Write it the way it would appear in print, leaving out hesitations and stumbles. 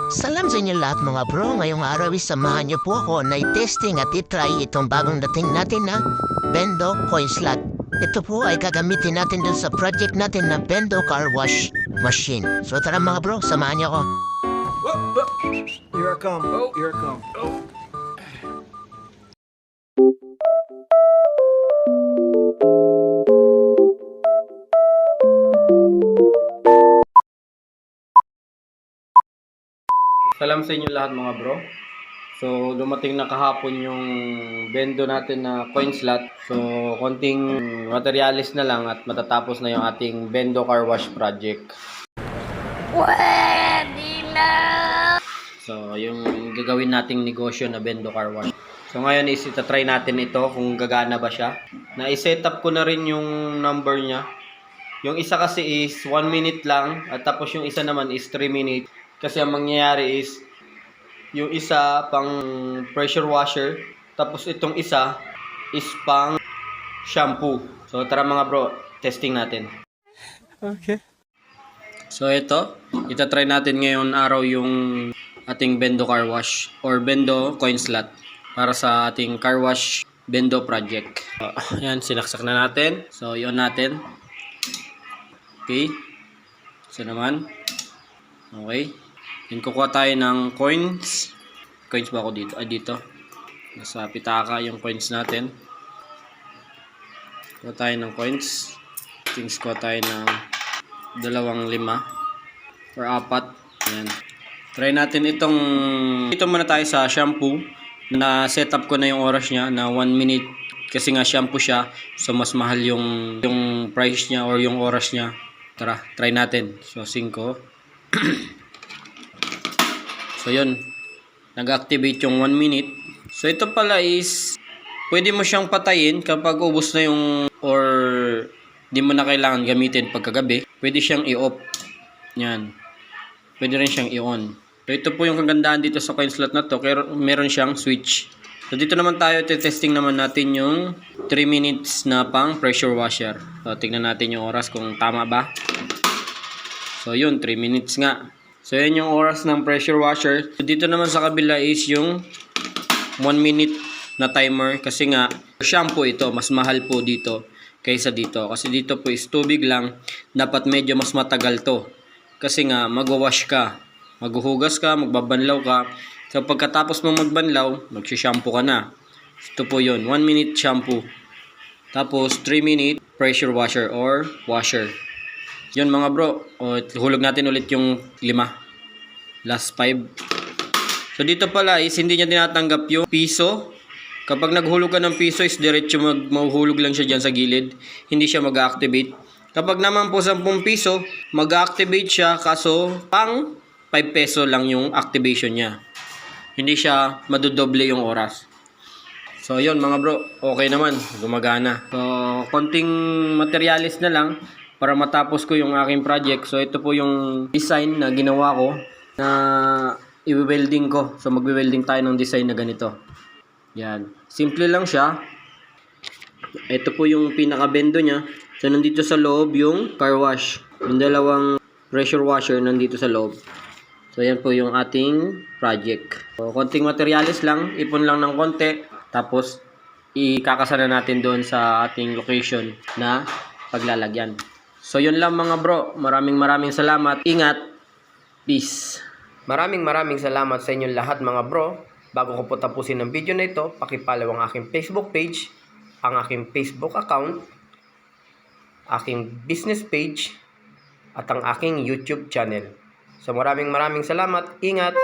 Salam sa inyo lahat mga bro. Ngayong araw samahan niyo po ako na i-testing at i-try itong bagong dating natin na Bendo Coin Slot. Ito po ay gagamitin natin dun sa project natin na Bendo Car Wash Machine. So tara mga bro, samahan niyo ako. Here I come. Oh, here I come. Oh. Salam sa inyo lahat mga bro. So dumating na kahapon yung bendo natin na coin slot. So konting materialis na lang at matatapos na yung ating bendo car wash project. Pwede na! So yung gagawin nating negosyo na bendo car wash. So ngayon is itatry natin ito kung gagana ba siya. Na-set up ko na rin yung number niya. Yung isa kasi is 1 minute lang at tapos yung isa naman is 3 minutes. Kasi ang mangyayari is yung isa pang pressure washer, tapos itong isa is pang shampoo. So tara mga bro, testing natin. Okay. So ito, itatry natin ngayon araw yung ating bendo car wash or bendo coin slot para sa ating car wash bendo project. Yan, sinaksak na natin. So yun natin. Okay. So naman. Okay. Then kukuha tayo ng coins. Coins ba ako dito? Ay, dito. Nasa pitaka yung coins natin. Kuha tayo ng coins. Things kuha tayo ng 2, 5 or 4. Ayan. Try natin itong dito muna tayo sa shampoo. Na set up ko na yung oras niya na 1 minute. Kasi nga shampoo siya. So mas mahal yung price niya or yung oras niya. Tara, try natin. So 5. So yun, nag-activate yung 1 minute. So ito pala is, pwede mo siyang patayin kapag ubos na yung, or di mo na kailangan gamitin pagkagabi. Pwede siyang i-off. Yan. Pwede rin siyang i-on. So ito po yung kagandahan dito sa coin slot na to. Meron siyang switch. So dito naman tayo, testing naman natin yung 3 minutes na pang pressure washer. So tignan natin yung oras kung tama ba. So yun, 3 minutes nga. So, yan yung oras ng pressure washer. So, dito naman sa kabila is yung 1 minute na timer. Kasi nga, shampoo ito. Mas mahal po dito kaysa dito. Kasi dito po is tubig lang. Dapat medyo mas matagal to. Kasi nga, magwawash ka. Maghuhugas ka, magbabanlaw ka. So, pagkatapos mong magbanlaw, magsishampoo ka na. Ito po yun. 1 minute shampoo. Tapos, 3 minute pressure washer or washer. Yun mga bro, hulog natin ulit yung 5. Last 5. So dito pala is hindi niya tinatanggap yung piso. Kapag naghulog ka ng piso is diretso mahuhulog lang siya dyan sa gilid. Hindi siya mag-activate. Kapag naman po 10 piso, mag-activate siya kaso pang 5 peso lang yung activation niya. Hindi siya madodoble yung oras. So yun mga bro, okay naman, gumagana. So konting materialis na lang para matapos ko yung aking project. So ito po yung design na ginawa ko na i-welding ko. So magwe-welding tayo ng design na ganito. Yan. Simple lang siya. Ito po yung pinaka-bendo niya. So nandito sa loob yung car wash. Yung 2 pressure washer nandito sa loob. So yan po yung ating project. So konting materialis lang, ipon lang ng konti. Tapos ikakasana natin doon sa ating location na paglalagyan. So yun lang mga bro, maraming salamat, ingat, peace. Maraming salamat sa inyong lahat mga bro. Bago ko po tapusin ang video na ito, pakipollow ang aking Facebook page, ang aking Facebook account, aking business page, at ang aking YouTube channel. So maraming salamat, ingat.